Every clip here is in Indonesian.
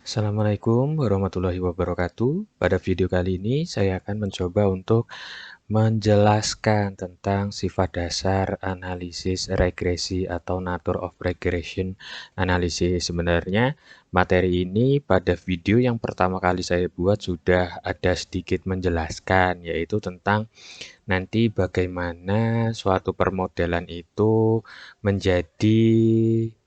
Assalamualaikum warahmatullahi wabarakatuh. Pada video kali ini saya akan mencoba untuk menjelaskan tentang sifat dasar analisis regresi atau nature of regression analysis. Sebenarnya materi ini pada video yang pertama kali saya buat sudah ada sedikit menjelaskan, yaitu tentang nanti bagaimana suatu permodelan itu menjadi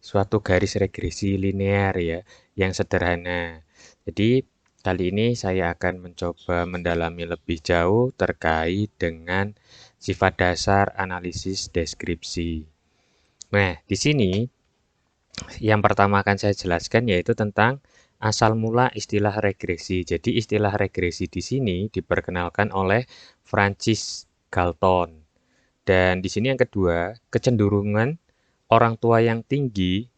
suatu garis regresi linear ya, yang sederhana. Jadi kali ini saya akan mencoba mendalami lebih jauh terkait dengan sifat dasar analisis deskripsi. Nah, di sini yang pertama akan saya jelaskan yaitu tentang asal mula istilah regresi. Jadi istilah regresi di sini diperkenalkan oleh Francis Galton. Dan di sini yang kedua, kecenderungan orang tua yang tinggi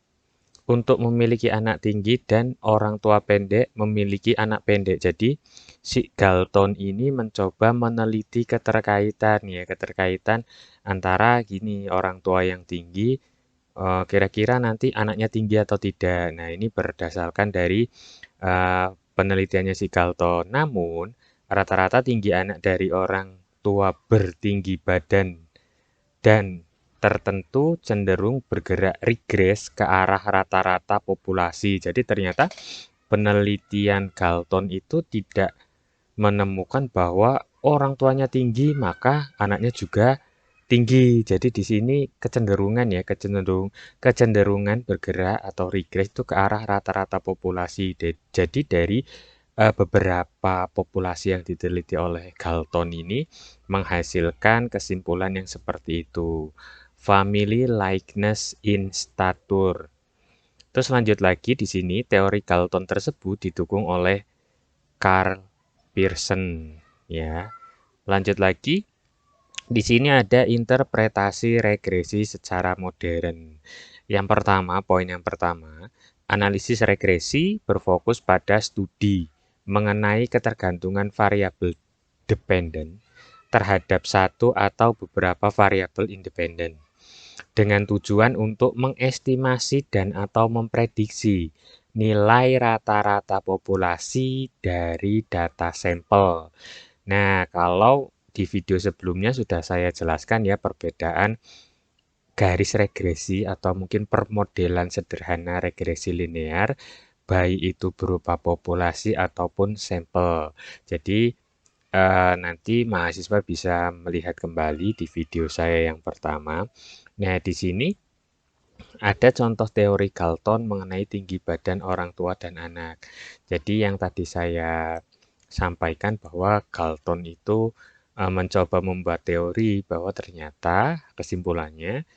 untuk memiliki anak tinggi dan orang tua pendek memiliki anak pendek. Jadi si Galton ini mencoba meneliti keterkaitan antara gini orang tua yang tinggi kira-kira nanti anaknya tinggi atau tidak. Nah, ini berdasarkan dari penelitiannya si Galton. Namun, rata-rata tinggi anak dari orang tua bertinggi badan dan tertentu cenderung bergerak regres ke arah rata-rata populasi. Jadi ternyata penelitian Galton itu tidak menemukan bahwa orang tuanya tinggi maka anaknya juga tinggi. Jadi di sini kecenderungan bergerak atau regres itu ke arah rata-rata populasi. Jadi dari beberapa populasi yang diteliti oleh Galton ini menghasilkan kesimpulan yang seperti itu. Family likeness in stature. Terus lanjut lagi di sini teori Galton tersebut didukung oleh Carl Pearson ya. Lanjut lagi di sini ada interpretasi regresi secara modern. Poin yang pertama, analisis regresi berfokus pada studi mengenai ketergantungan variabel dependen terhadap satu atau beberapa variabel independen dengan tujuan untuk mengestimasi dan atau memprediksi nilai rata-rata populasi dari data sampel. Nah, kalau di video sebelumnya sudah saya jelaskan ya perbedaan garis regresi atau mungkin permodelan sederhana regresi linear, baik itu berupa populasi ataupun sampel. Jadi nanti mahasiswa bisa melihat kembali di video saya yang pertama. Nah, di sini ada contoh teori Galton mengenai tinggi badan orang tua dan anak. Jadi yang tadi saya sampaikan bahwa Galton itu mencoba membuat teori bahwa ternyata kesimpulannya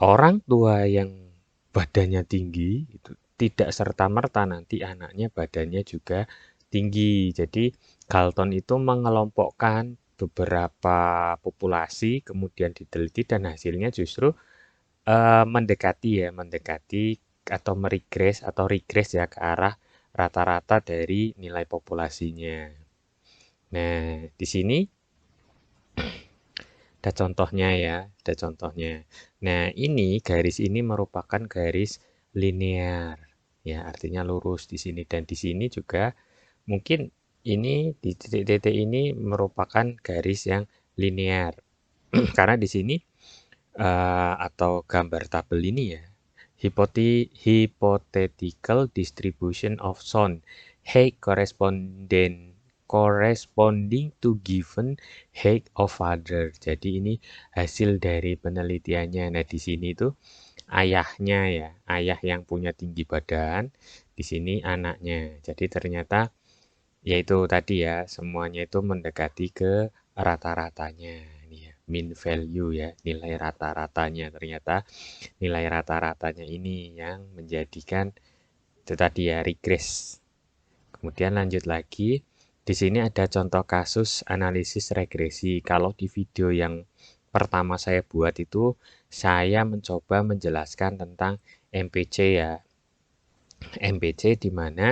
orang tua yang badannya tinggi itu tidak serta-merta nanti anaknya badannya juga tinggi. Jadi Galton itu mengelompokkan beberapa populasi kemudian diteliti dan hasilnya justru mendekati atau regres ya ke arah rata-rata dari nilai populasinya. Nah, di sini ada contohnya ya, ada contohnya. Nah, garis ini merupakan garis linear, ya artinya lurus di sini dan di sini juga mungkin ini di titik-titik ini merupakan garis yang linear karena di sini atau gambar tabel ini ya, hypothetical distribution of zone height corresponding to given height of father. Jadi ini hasil dari penelitiannya. Nah, di sini tuh ayahnya ya, ayah yang punya tinggi badan, di sini anaknya. Jadi ternyata yaitu tadi ya, semuanya itu mendekati ke rata-ratanya. Ini ya, mean value ya, nilai rata-ratanya. Ternyata nilai rata-ratanya ini yang menjadikan itu tadi ya, regres. Kemudian lanjut lagi, di sini ada contoh kasus analisis regresi. Kalau di video yang pertama saya buat itu, saya mencoba menjelaskan tentang MPC ya. MPC di mana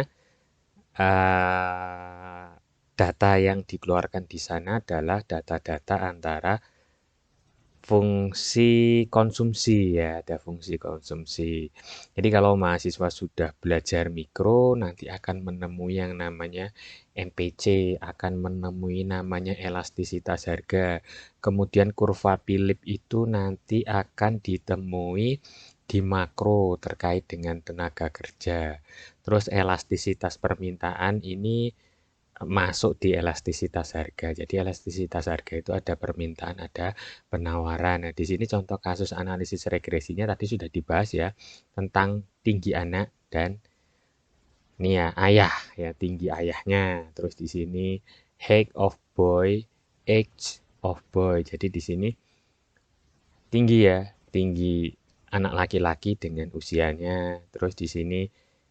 data yang dikeluarkan di sana adalah data-data antara fungsi konsumsi ya, ada fungsi konsumsi. Jadi kalau mahasiswa sudah belajar mikro, nanti akan menemui yang namanya MPC, akan menemui namanya elastisitas harga. Kemudian kurva Philip itu nanti akan ditemui di makro terkait dengan tenaga kerja. Terus elastisitas permintaan ini masuk di elastisitas harga. Jadi elastisitas harga itu ada permintaan, ada penawaran. Nah, di sini contoh kasus analisis regresinya tadi sudah dibahas ya tentang tinggi anak dan ini ya ayah ya tinggi ayahnya. Terus di sini height of boy, age of boy. Jadi di sini tinggi ya, tinggi anak laki-laki dengan usianya. Terus di sini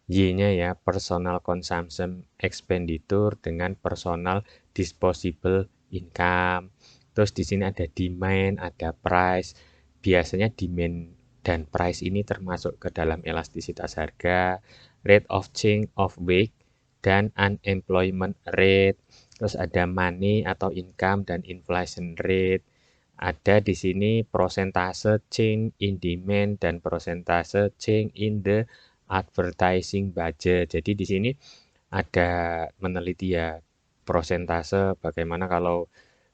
Y-nya ya, personal consumption expenditure dengan personal disposable income. Terus di sini ada demand, ada price. Biasanya demand dan price ini termasuk ke dalam elastisitas harga, rate of change of wage, dan unemployment rate. Terus ada money atau income dan inflation rate. Ada di sini prosentase change in demand dan prosentase change in the advertising budget. Jadi di sini ada meneliti ya prosentase bagaimana kalau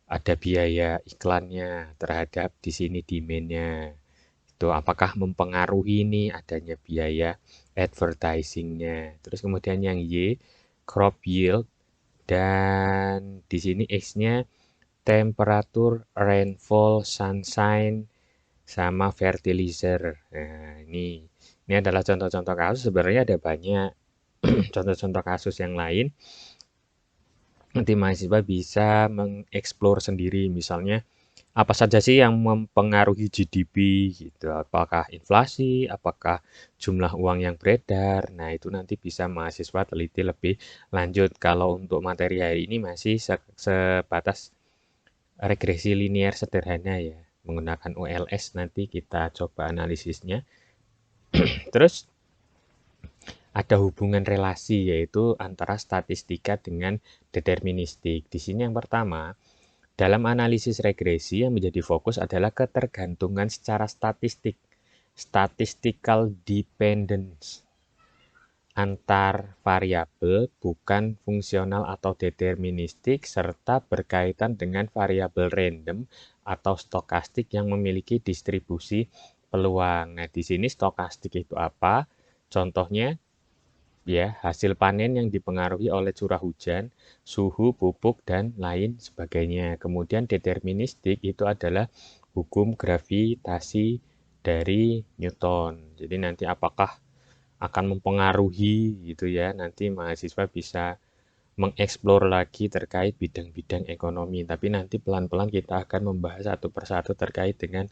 ada biaya iklannya terhadap di sini demand-nya. Itu apakah mempengaruhi nih adanya biaya advertising-nya. Terus kemudian yang Y, crop yield dan di sini X-nya temperatur, rainfall, sunshine, sama fertilizer. Nah, ini adalah contoh-contoh kasus. Sebenarnya ada banyak contoh-contoh kasus yang lain. Nanti mahasiswa bisa mengeksplor sendiri. Misalnya, apa saja sih yang mempengaruhi GDP gitu. Apakah inflasi, apakah jumlah uang yang beredar. Nah, itu nanti bisa mahasiswa teliti lebih lanjut. Kalau untuk materi hari ini masih sebatas regresi linear sederhana ya. Menggunakan OLS nanti kita coba analisisnya. Terus ada hubungan relasi yaitu antara statistika dengan deterministik. Di sini yang pertama, dalam analisis regresi yang menjadi fokus adalah ketergantungan secara statistik, statistical dependence antar variabel bukan fungsional atau deterministik serta berkaitan dengan variabel random atau stokastik yang memiliki distribusi peluang. Nah, di sini stokastik itu apa? Contohnya ya, hasil panen yang dipengaruhi oleh curah hujan, suhu, pupuk, dan lain sebagainya. Kemudian deterministik itu adalah hukum gravitasi dari Newton. Jadi nanti apakah akan mempengaruhi gitu ya. Nanti mahasiswa bisa mengeksplor lagi terkait bidang-bidang ekonomi. Tapi nanti pelan-pelan kita akan membahas satu persatu terkait dengan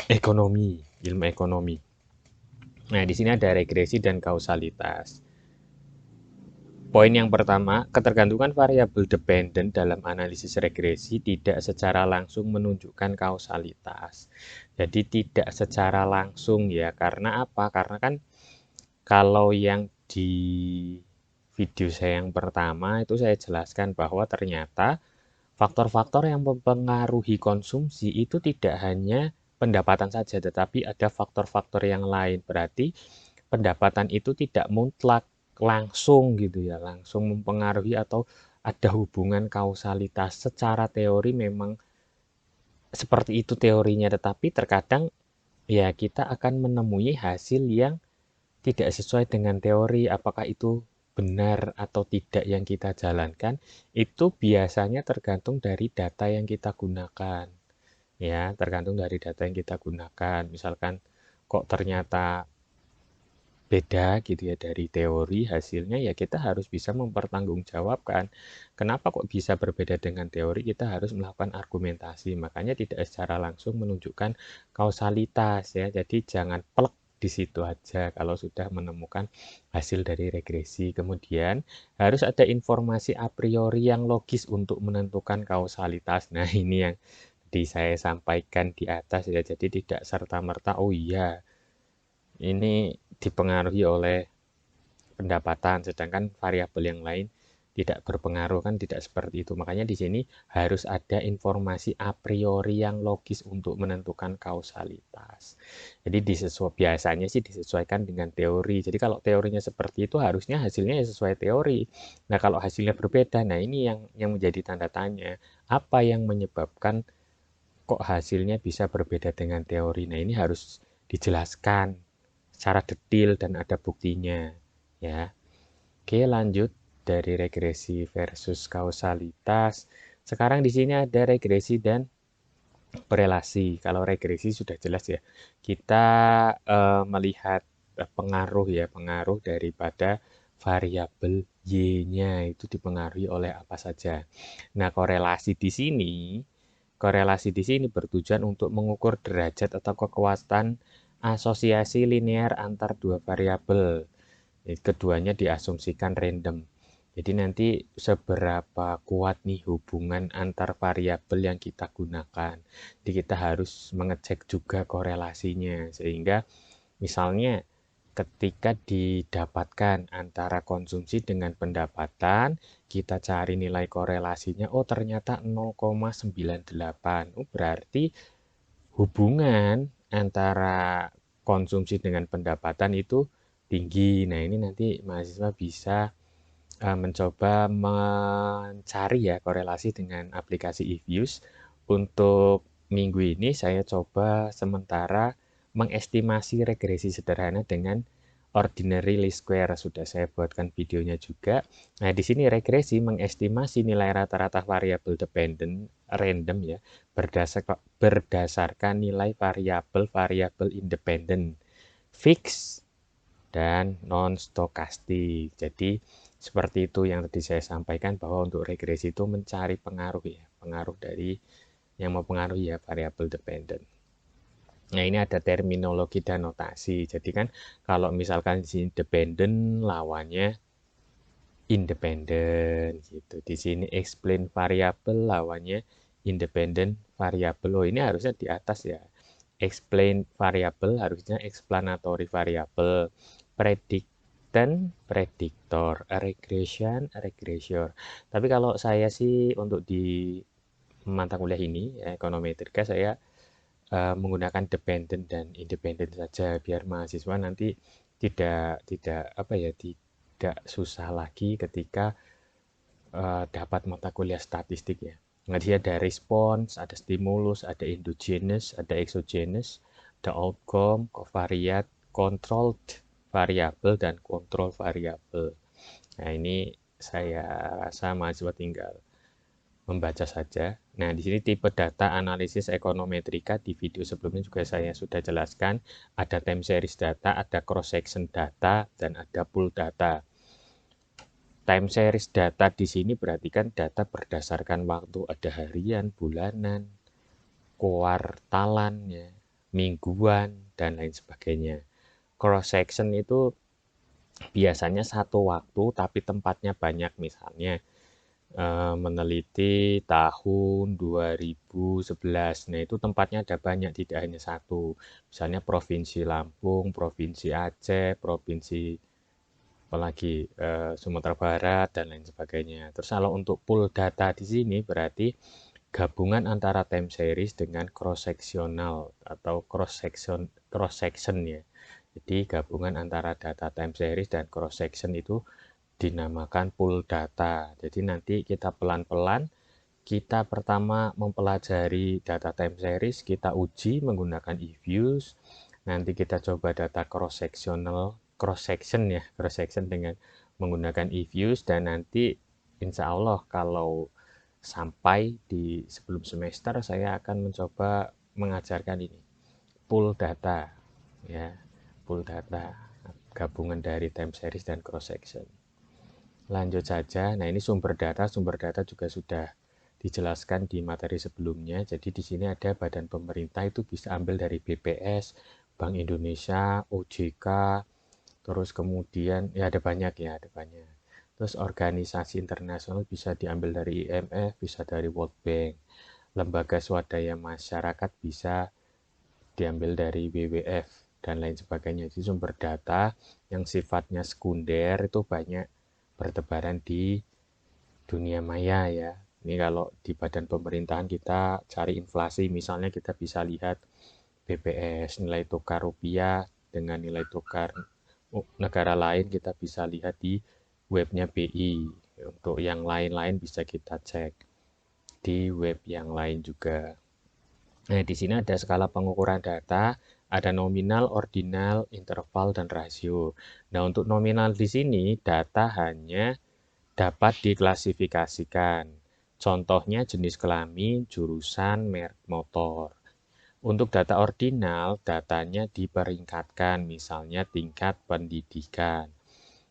ekonomi, ilmu ekonomi. Nah, di sini ada regresi dan kausalitas. Poin yang pertama, ketergantungan variabel dependent dalam analisis regresi tidak secara langsung menunjukkan kausalitas. Jadi tidak secara langsung ya, karena apa? Karena kan kalau yang di video saya yang pertama itu saya jelaskan bahwa ternyata faktor-faktor yang mempengaruhi konsumsi itu tidak hanya pendapatan saja, tetapi ada faktor-faktor yang lain. Berarti pendapatan itu tidak mutlak langsung gitu ya, langsung mempengaruhi atau ada hubungan kausalitas. Secara teori memang seperti itu teorinya, tetapi terkadang ya kita akan menemui hasil yang tidak sesuai dengan teori. Apakah itu benar atau tidak yang kita jalankan, itu biasanya tergantung dari data yang kita gunakan. Ya, tergantung dari data yang kita gunakan. Misalkan kok ternyata beda gitu ya dari teori hasilnya, ya kita harus bisa mempertanggungjawabkan. Kenapa kok bisa berbeda dengan teori? Kita harus melakukan argumentasi. Makanya tidak secara langsung menunjukkan kausalitas ya. Jadi jangan plek di situ aja kalau sudah menemukan hasil dari regresi. Kemudian harus ada informasi a priori yang logis untuk menentukan kausalitas. Nah, ini yang saya sampaikan di atas ya. Jadi tidak serta-merta oh iya ini dipengaruhi oleh pendapatan, sedangkan variabel yang lain tidak berpengaruh, kan tidak seperti itu. Makanya di sini harus ada informasi a priori yang logis untuk menentukan kausalitas. Jadi biasanya sih disesuaikan dengan teori. Jadi kalau teorinya seperti itu harusnya hasilnya ya sesuai teori. Nah, kalau hasilnya berbeda, nah ini yang menjadi tanda tanya. Apa yang menyebabkan kok hasilnya bisa berbeda dengan teori? Nah, ini harus dijelaskan secara detail dan ada buktinya, ya. Oke, lanjut dari regresi versus kausalitas. Sekarang di sini ada regresi dan korelasi. Kalau regresi sudah jelas ya. Kita melihat pengaruh ya, pengaruh daripada variabel Y-nya itu dipengaruhi oleh apa saja. Nah, korelasi di sini bertujuan untuk mengukur derajat atau kekuatan asosiasi linear antar dua variabel. Keduanya diasumsikan random. Jadi nanti seberapa kuat nih hubungan antar variabel yang kita gunakan. Jadi kita harus mengecek juga korelasinya sehingga misalnya ketika didapatkan antara konsumsi dengan pendapatan, kita cari nilai korelasinya, oh ternyata 0,98. Oh, berarti hubungan antara konsumsi dengan pendapatan itu tinggi. Nah, ini nanti mahasiswa bisa mencoba mencari ya korelasi dengan aplikasi Ifuse. Untuk minggu ini saya coba sementara mengestimasi regresi sederhana dengan ordinary least square. Sudah saya buatkan videonya juga. Nah, di sini regresi mengestimasi nilai rata-rata variabel dependent random ya berdasarkan nilai variabel independen fix dan non stokastik. Jadi seperti itu yang tadi saya sampaikan bahwa untuk regresi itu mencari pengaruh ya, pengaruh dari yang mempengaruhi ya variabel dependent. Nah, ini ada terminologi dan notasi. Jadi kan kalau misalkan di sini dependent lawannya independen gitu. Di sini explain variabel lawannya independent variabel. Oh, ini harusnya di atas ya. Explain variabel harusnya explanatory variabel. Predictant, predictor. Regression, regressor. Tapi kalau saya sih untuk di mata kuliah ini, ekonometrika, saya menggunakan dependent dan independent saja biar mahasiswa nanti tidak apa ya tidak susah lagi ketika dapat mata kuliah statistik ya. Nah, dia ada respons, ada stimulus, ada endogenous, ada exogenous, ada outcome, covariate, controlled variable dan control variable. Nah, ini saya rasa mahasiswa tinggal membaca saja. Nah, di sini tipe data analisis ekonometrika di video sebelumnya juga saya sudah jelaskan. Ada time series data, ada cross section data, dan ada pool data. Time series data di sini berarti kan data berdasarkan waktu, ada harian, bulanan, kuartalan, ya, mingguan, dan lain sebagainya. Cross section itu biasanya satu waktu tapi tempatnya banyak, misalnya meneliti tahun 2011. Nah, itu tempatnya ada banyak, tidak hanya satu. Misalnya Provinsi Lampung, Provinsi Aceh, Provinsi apalagi Sumatera Barat dan lain sebagainya. Terus kalau untuk pool data di sini berarti gabungan antara time series dengan cross sectional atau cross section ya. Jadi gabungan antara data time series dan cross section itu dinamakan pool data. Jadi nanti kita pelan-pelan, kita pertama mempelajari data time series, kita uji menggunakan eViews, nanti kita coba data cross section ya, cross section dengan menggunakan eViews, dan nanti insya Allah kalau sampai di sebelum semester saya akan mencoba mengajarkan ini pool data ya, pool data gabungan dari time series dan cross section. Lanjut saja. Nah, ini sumber data juga sudah dijelaskan di materi sebelumnya. Jadi di sini ada badan pemerintah, itu bisa ambil dari BPS, Bank Indonesia, OJK, terus kemudian ya ada banyak ya, ada banyak. Terus organisasi internasional bisa diambil dari IMF, bisa dari World Bank. Lembaga swadaya masyarakat bisa diambil dari WWF dan lain sebagainya. Jadi sumber data yang sifatnya sekunder itu banyak bertebaran di dunia maya ya. Ini kalau di badan pemerintahan kita cari inflasi, misalnya kita bisa lihat BPS, nilai tukar rupiah dengan nilai tukar negara lain kita bisa lihat di webnya BI. Untuk yang lain-lain bisa kita cek di web yang lain juga. Nah, di sini ada skala pengukuran data, ada nominal, ordinal, interval, dan rasio. Nah, untuk nominal di sini data hanya dapat diklasifikasikan. Contohnya jenis kelamin, jurusan, merek motor. Untuk data ordinal, datanya diperingkatkan, misalnya tingkat pendidikan.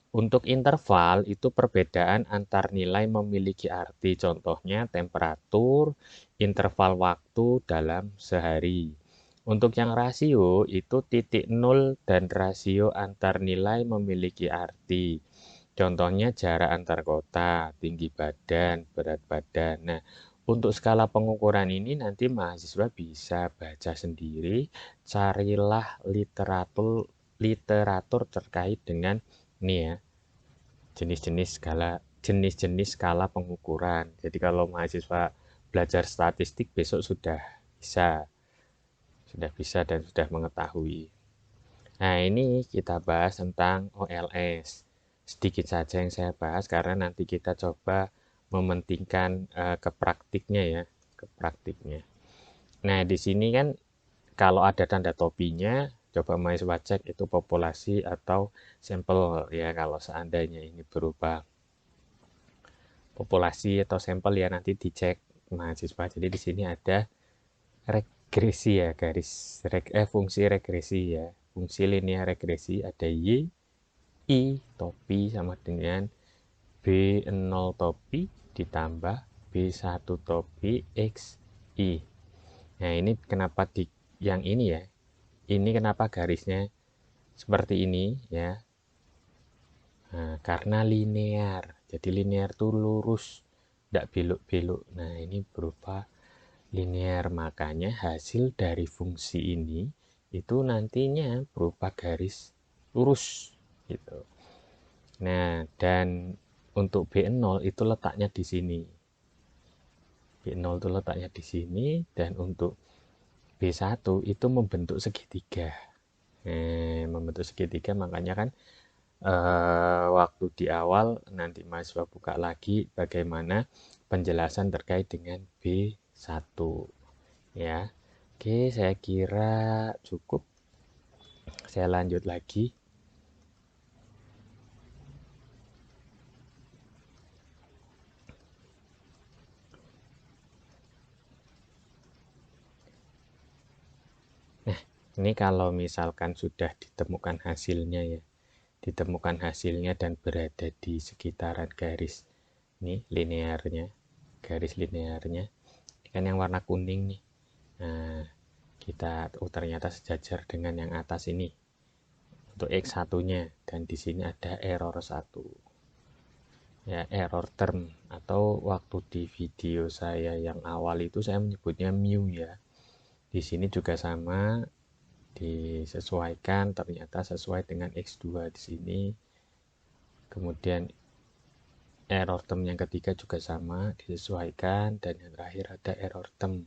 Untuk interval, itu perbedaan antar nilai memiliki arti, contohnya temperatur, interval waktu dalam sehari. Untuk yang rasio, itu titik nol dan rasio antar nilai memiliki arti. Contohnya jarak antar kota, tinggi badan, berat badan. Nah, untuk skala pengukuran ini nanti mahasiswa bisa baca sendiri, carilah literatur terkait dengan ini ya, jenis-jenis skala pengukuran. Jadi kalau mahasiswa belajar statistik besok sudah bisa dan sudah mengetahui. Nah, ini kita bahas tentang OLS. Sedikit saja yang saya bahas karena nanti kita coba mementingkan ke praktiknya ya, ke praktiknya. Nah, di sini kan kalau ada tanda topinya, coba mahasiswa cek itu populasi atau sampel ya. Kalau seandainya ini berupa populasi atau sampel ya nanti dicek mahasiswa. Jadi di sini ada regresi ya, fungsi regresi ya. Fungsi linear regresi ada Y, I topi sama dengan B0 topi ditambah B1 topi X, I. Nah, ini kenapa yang ini ya? Ini kenapa garisnya seperti ini ya? Nah, karena linear. Jadi linear itu lurus, tidak belok-belok. Nah, ini berupa linear. Makanya hasil dari fungsi ini itu nantinya berupa garis lurus gitu. Nah, dan untuk B0 itu letaknya di sini. B0 itu letaknya di sini dan untuk B1 itu membentuk segitiga. Membentuk segitiga makanya kan waktu di awal nanti mahasiswa buka lagi bagaimana penjelasan terkait dengan B1 ya. Oke, saya kira cukup. Saya lanjut lagi. Nah, ini kalau misalkan sudah ditemukan hasilnya ya. Ditemukan hasilnya dan berada di sekitaran garis ini linearnya, garis linearnya. Ini kan yang warna kuning nih. Nah, kita ternyata sejajar dengan yang atas ini untuk X1-nya dan di sini ada error 1. Ya, error term atau waktu di video saya yang awal itu saya menyebutnya mu ya. Di sini juga sama disesuaikan ternyata sesuai dengan X2 di sini. Kemudian error term yang ketiga juga sama disesuaikan dan yang terakhir ada error term.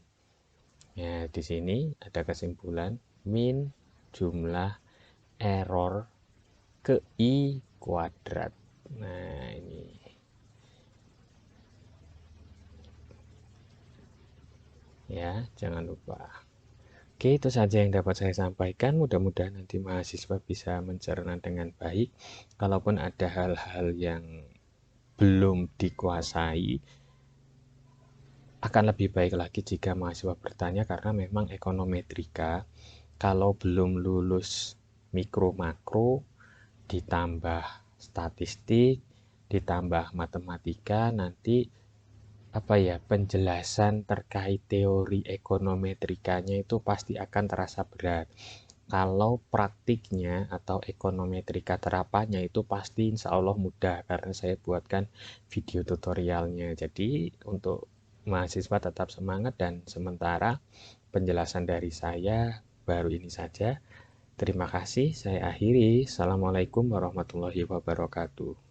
Ya, di sini ada kesimpulan min jumlah error ke I kuadrat. Nah, ini. Ya, jangan lupa. Oke, itu saja yang dapat saya sampaikan. Mudah-mudahan nanti mahasiswa bisa mencerna dengan baik. Kalaupun ada hal-hal yang belum dikuasai, akan lebih baik lagi jika mahasiswa bertanya karena memang ekonometrika kalau belum lulus mikro makro ditambah statistik ditambah matematika nanti apa ya penjelasan terkait teori ekonometrikanya itu pasti akan terasa berat. Kalau praktiknya atau ekonometrika terapannya itu pasti insya Allah mudah karena saya buatkan video tutorialnya. Jadi untuk mahasiswa tetap semangat dan sementara penjelasan dari saya baru ini saja. Terima kasih, saya akhiri. Assalamualaikum warahmatullahi wabarakatuh.